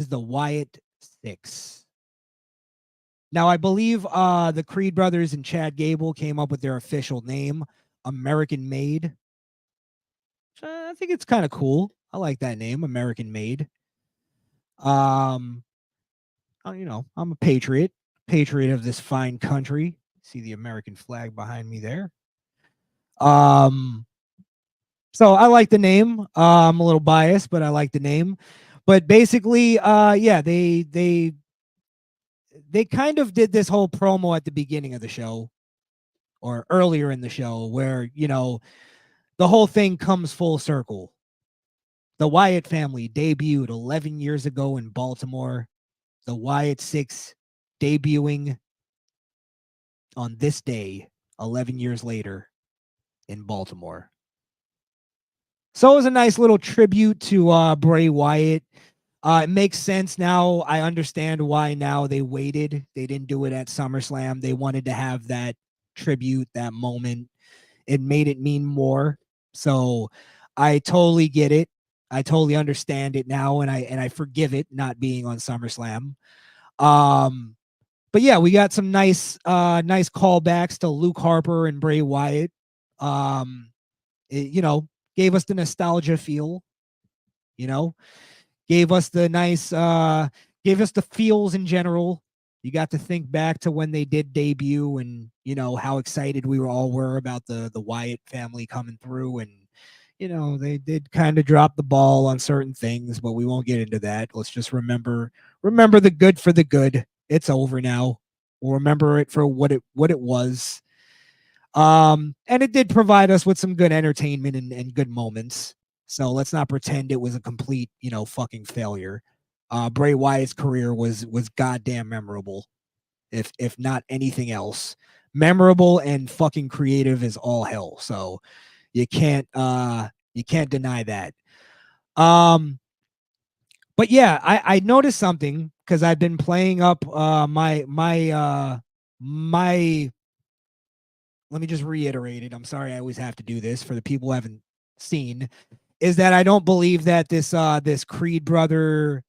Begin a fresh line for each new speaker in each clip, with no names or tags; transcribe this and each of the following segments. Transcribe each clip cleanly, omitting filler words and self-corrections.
is the Wyatt Six. Now, I believe the Creed brothers and Chad Gable came up with their official name, American Made. I think it's kind of cool. I like that name, American Made. Um, I'm a patriot of this fine country. See the American flag behind me there. Um, so I like the name. I'm a little biased, but I like the name. But basically, yeah, they kind of did this whole promo at the beginning of the show or earlier in the show where, the whole thing comes full circle. The Wyatt family debuted 11 years ago in Baltimore. The Wyatt Six debuting on this day, 11 years later in Baltimore. So it was a nice little tribute to Bray Wyatt. It makes sense now. I understand why now they waited. They didn't do it at SummerSlam. They wanted to have that tribute, that moment. It made it mean more. So I totally get it. I totally understand it now, and I forgive it not being on SummerSlam. But yeah, we got some nice callbacks to Luke Harper and Bray Wyatt. It gave us the nostalgia feel. You know, gave us the nice, gave us the feels in general. You got to think back to when they did debut, and how excited we all were about the Wyatt family coming through, and they did kind of drop the ball on certain things, but we won't get into that. Let's just remember the good for the good. It's over now. We'll remember it for what it was. And it did provide us with some good entertainment and good moments. So let's not pretend it was a complete, fucking failure. Bray Wyatt's career was goddamn memorable, if not anything else. Memorable and fucking creative as all hell. So you can't deny that. But yeah, I noticed something because I've been playing up my let me just reiterate it. I'm sorry I always have to do this for the people who haven't seen, is that I don't believe that this Creed brother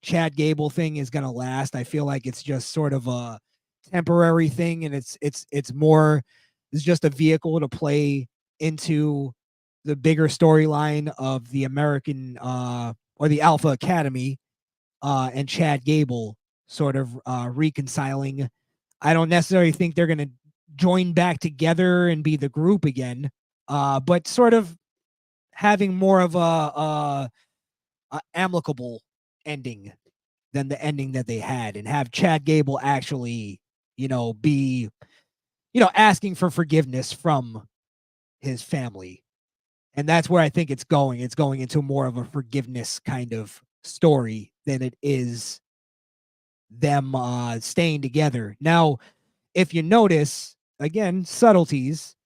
Chad Gable thing is gonna last. I feel like it's just sort of a temporary thing, and it's just a vehicle to play into the bigger storyline of the American or the Alpha Academy and Chad Gable sort of reconciling. I don't necessarily think they're gonna join back together and be the group again, but sort of having more of a amicable ending than the ending that they had, and have Chad Gable actually, be, asking for forgiveness from his family. And that's where I think it's going. It's going into more of a forgiveness kind of story than it is them staying together. Now, if you notice, again, subtleties,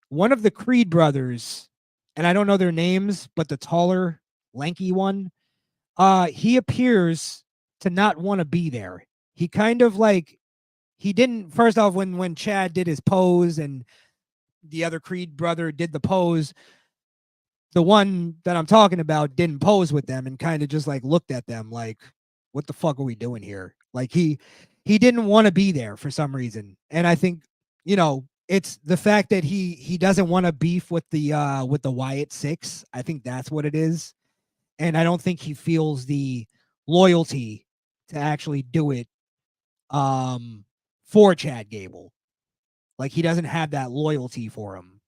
one of the Creed brothers, and I don't know their names, but the taller, lanky one, he appears to not want to be there. He kind of like, he didn't, first off, when Chad did his pose and the other Creed brother did the pose, the one that I'm talking about didn't pose with them and kind of just like looked at them like, what the fuck are we doing here? Like he didn't want to be there for some reason. And I think, it's the fact that he doesn't want to beef with the Wyatt Six. I think that's what it is. And I don't think he feels the loyalty to actually do it for Chad Gable. Like he doesn't have that loyalty for him.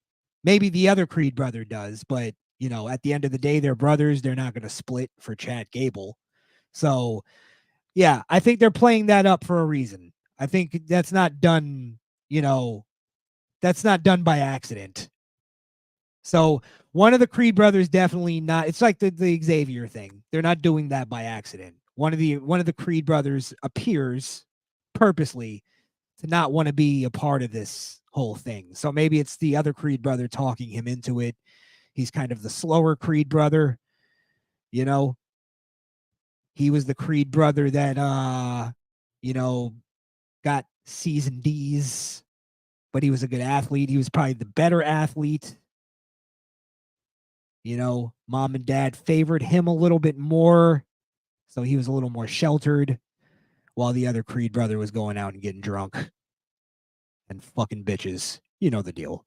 Maybe the other Creed brother does, but at the end of the day, they're brothers. They're not going to split for Chad Gable. So yeah, I think they're playing that up for a reason. I think that's not done, that's not done by accident. So one of the Creed brothers definitely not. It's like the Xavier thing. They're not doing that by accident. One of the Creed brothers appears purposely to not want to be a part of this whole thing. So maybe it's the other Creed brother talking him into it. He's kind of the slower Creed brother. He was the Creed brother that got C's and D's, but he was a good athlete. He was probably the better athlete. Mom and dad favored him a little bit more. So he was a little more sheltered while the other Creed brother was going out and getting drunk and fucking bitches. You know the deal.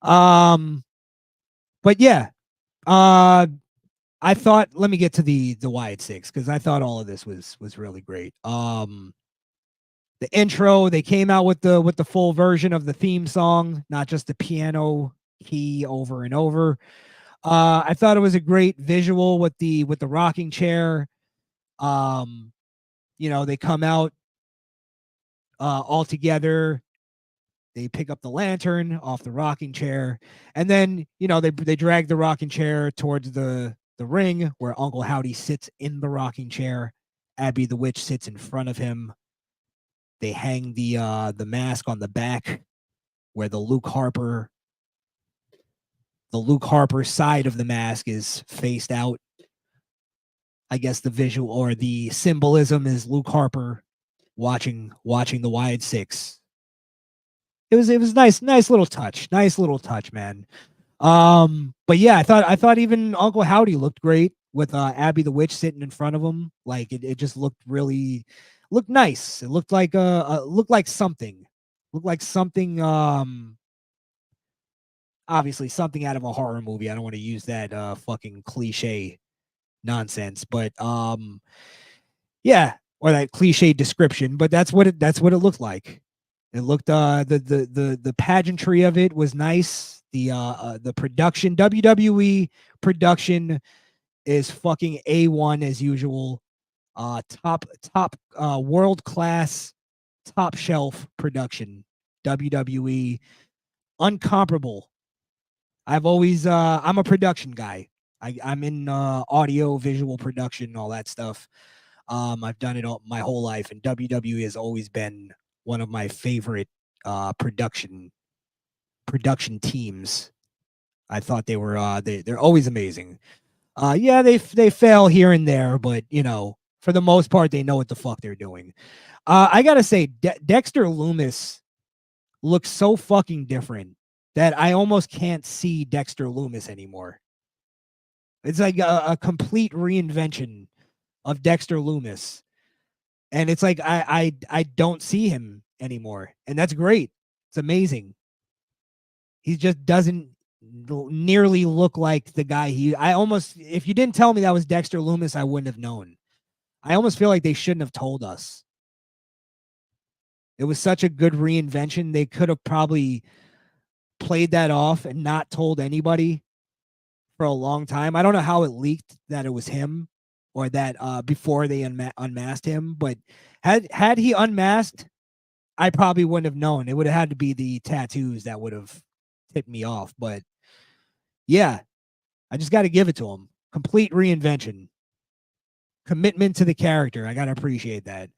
But yeah, I thought, let me get to the Wyatt Six, because I thought all of this was really great. The intro, they came out with the full version of the theme song, not just the piano key over and over. I thought it was a great visual with the rocking chair. They come out all together. They pick up the lantern off the rocking chair, and then they drag the rocking chair towards the ring where Uncle Howdy sits in the rocking chair. Abby the witch sits in front of him. They hang the mask on the back where the Luke Harper side of the mask is faced out. I guess the visual or the symbolism is Luke Harper watching the Wyatt Six. It was nice little touch, man. But yeah, I thought even Uncle Howdy looked great with Abby the witch sitting in front of him. Like it just looked nice. It looked like something. Looked like something obviously something out of a horror movie. I don't want to use that fucking cliche nonsense, but yeah, or that cliche description, but that's what it looked like. It looked the pageantry of it was nice. The production, WWE production is fucking A1 as usual. Top world class, top shelf production. WWE, uncomparable. I've always I'm a production guy. I'm in audio, visual production, all that stuff. I've done it all my whole life, and WWE has always been one of my favorite production teams. I thought they were they're always amazing. Yeah, they fail here and there, but for the most part, they know what the fuck they're doing. I gotta say, Dexter Lumis looks so fucking different that I almost can't see Dexter Lumis anymore. It's like a complete reinvention of Dexter Lumis. And it's like I don't see him anymore. And that's great. It's amazing. He just doesn't nearly look like the guy if you didn't tell me that was Dexter Lumis, I wouldn't have known. I almost feel like they shouldn't have told us. It was such a good reinvention. They could have probably played that off and not told anybody for a long time. I don't know how it leaked that it was him or that before they unmasked him, but had he unmasked, I probably wouldn't have known. It would have had to be the tattoos that would have tipped me off. But yeah, I just got to give it to him. Complete reinvention, commitment to the character. I got to appreciate that.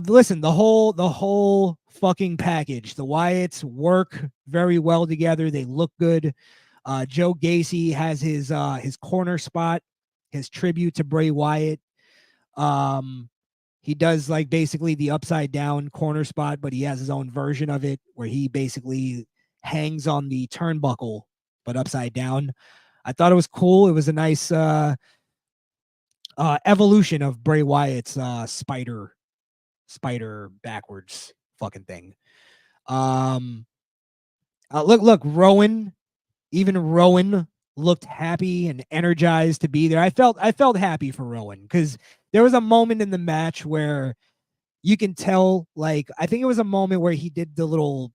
Listen, the whole fucking package. The Wyatts work very well together. They look good. Joe Gacy has his corner spot, his tribute to Bray Wyatt. He does like basically the upside down corner spot, but he has his own version of it where he basically hangs on the turnbuckle but upside down. I thought it was cool. It was a nice evolution of Bray Wyatt's spider backwards fucking thing. Look, Rowan looked happy and energized to be there. I felt happy for Rowan because there was a moment in the match where you can tell, like, I think it was a moment where he did the little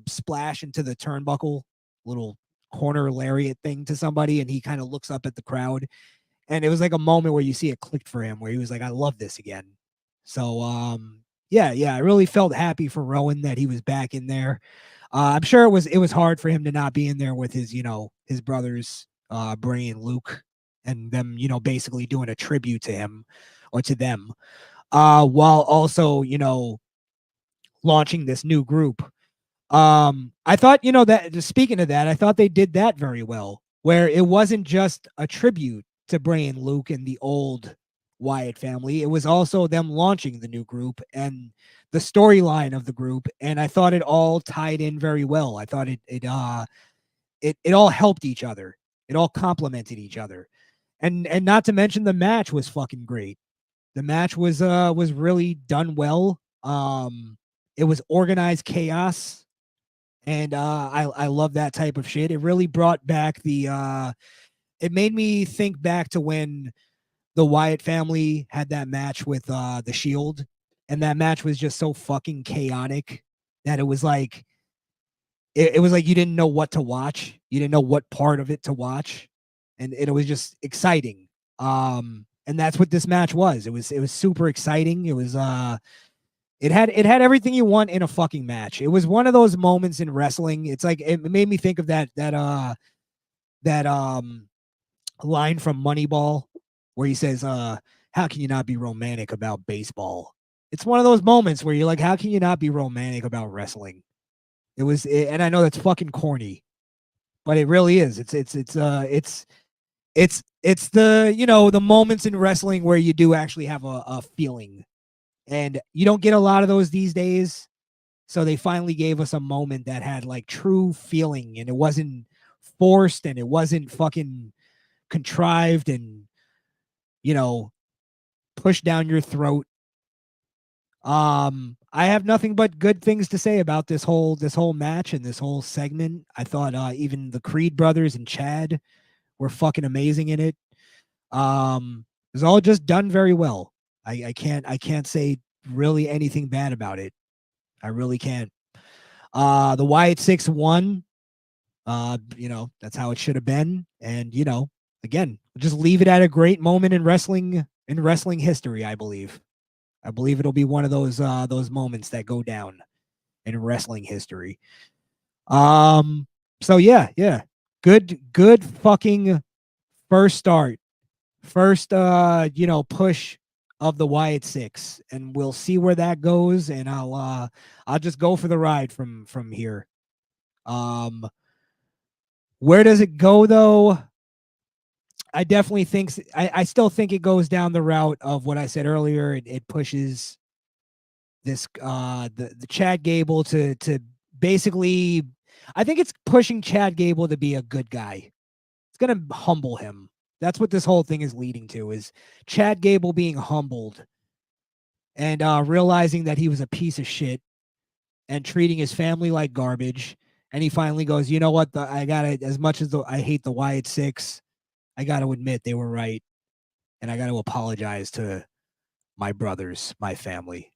splash into the turnbuckle, little corner lariat thing to somebody, and he kind of looks up at the crowd. And it was like a moment where you see it clicked for him, where he was like, I love this again. So yeah, I really felt happy for Rowan that he was back in there. I'm sure it was hard for him to not be in there with his brothers, Bray and Luke, and them, basically doing a tribute to him or to them, while also, launching this new group. I thought, that speaking of that, I thought they did that very well, where it wasn't just a tribute to Bray and Luke and the old Wyatt family. It was also them launching the new group and the storyline of the group. And I thought it all tied in very well. I thought it all helped each other. It all complemented each other. and not to mention the match was fucking great. The match was really done well. It was organized chaos, and I love that type of shit. It really brought back the it made me think back to when the Wyatt family had that match with the Shield, and that match was just so fucking chaotic that it was like it was like you didn't know what to watch. You didn't know what part of it to watch, and it was just exciting. And that's what this match was. It was super exciting. It was it had everything you want in a fucking match. It was one of those moments in wrestling. It's like it made me think of that line from Moneyball where he says, how can you not be romantic about baseball? It's one of those moments where you're like, how can you not be romantic about wrestling? And I know that's fucking corny, but it really is. It's the, you know, the moments in wrestling where you do actually have a feeling, and you don't get a lot of those these days. So they finally gave us a moment that had like true feeling, and it wasn't forced, and it wasn't fucking contrived and, you know, pushed down your throat. I have nothing but good things to say about this whole match and this whole segment. I thought even the Creed brothers and Chad were fucking amazing in it. It was all just done very well. I can't say really anything bad about it. I really can't. The Wyatt 6 won. You know, that's how it should have been. And, you know, again, just leave it at a great moment in wrestling history, I believe. I believe it'll be one of those moments that go down in wrestling history. So yeah. Good fucking first start. First you know, push of the Wyatt 6, and we'll see where that goes, and I'll just go for the ride from here. Where does it go though? I definitely think I still think it goes down the route of what I said earlier. It pushes this the Chad Gable to basically, I think it's pushing Chad Gable to be a good guy. It's gonna humble him. That's what this whole thing is leading to, is Chad Gable being humbled and realizing that he was a piece of shit and treating his family like garbage. And he finally goes, you know what? I gotta, as much as I hate the Wyatt 6, I got to admit they were right, and I got to apologize to my brothers, my family.